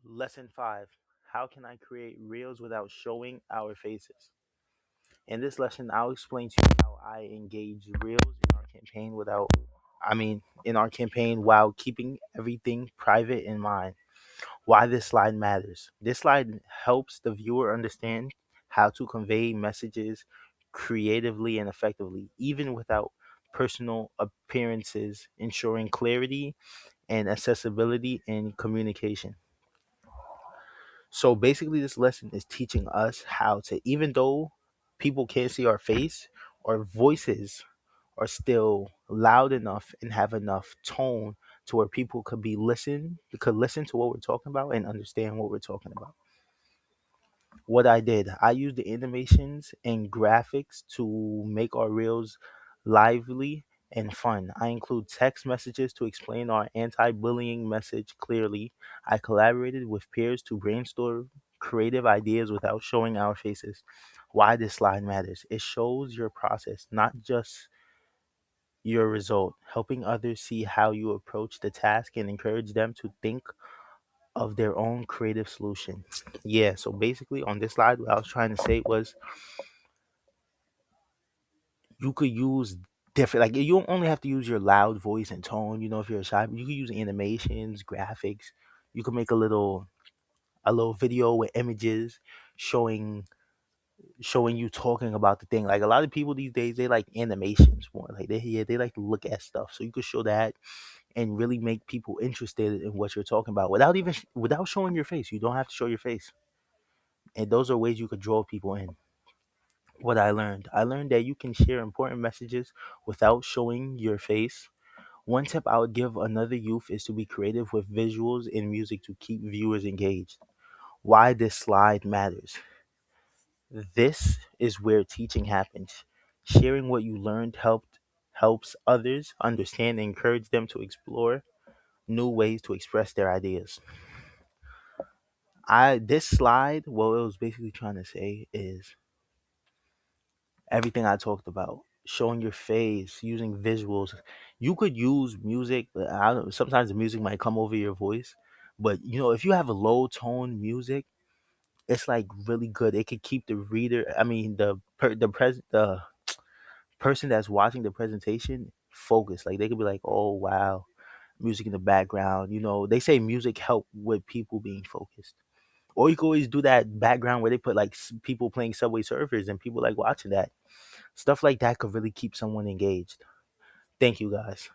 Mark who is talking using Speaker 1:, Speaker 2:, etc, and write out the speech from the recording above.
Speaker 1: Lesson 5. How can I create reels without showing our faces? In this lesson, I'll explain to you how I engage reels in our campaign in our campaign while keeping everything private in mind. Why this slide matters. This slide helps the viewer understand how to convey messages creatively and effectively, even without personal appearances, ensuring clarity and accessibility in communication. So basically, this lesson is teaching us how to, even though people can't see our face, our voices are still loud enough and have enough tone to where people could listen to what we're talking about and understand what we're talking about. What I did, I used the animations and graphics to make our reels lively and fun. I include text messages to explain our anti bullying message clearly. I collaborated with peers to brainstorm creative ideas without showing our faces. Why this slide matters. It shows your process, not just your result, helping others see how you approach the task and encourage them to think of their own creative solution. Yeah, so basically on this slide, what I was trying to say was you could use different, like you don't only have to use your loud voice and tone, if you're a shy, you could use animations, graphics. You could make a little video with images showing showing you talking about the thing. Like a lot of people these days, they like animations more. Like they like to look at stuff. So you could show that and really make people interested in what you're talking about without showing your face. You don't have to show your face. And those are ways you could draw people in. What I learned that you can share important messages without showing your face. One tip I would give another youth is to be creative with visuals and music to keep viewers engaged. Why this slide matters. This is where teaching happens. Sharing what you learned helps others understand and encourage them to explore new ways to express their ideas. I This slide, what it was basically trying to say is everything I talked about. Showing your face, using visuals. You could use music. But I don't, sometimes the music might come over your voice, but if you have a low tone music, it's like really good. It could keep the reader. I mean, the person that's watching the presentation focused. Like they could be like, "Oh wow, music in the background." They say music help with people being focused. Or you can always do that background where they put like people playing Subway Surfers and people like watching that. Stuff like that could really keep someone engaged. Thank you guys.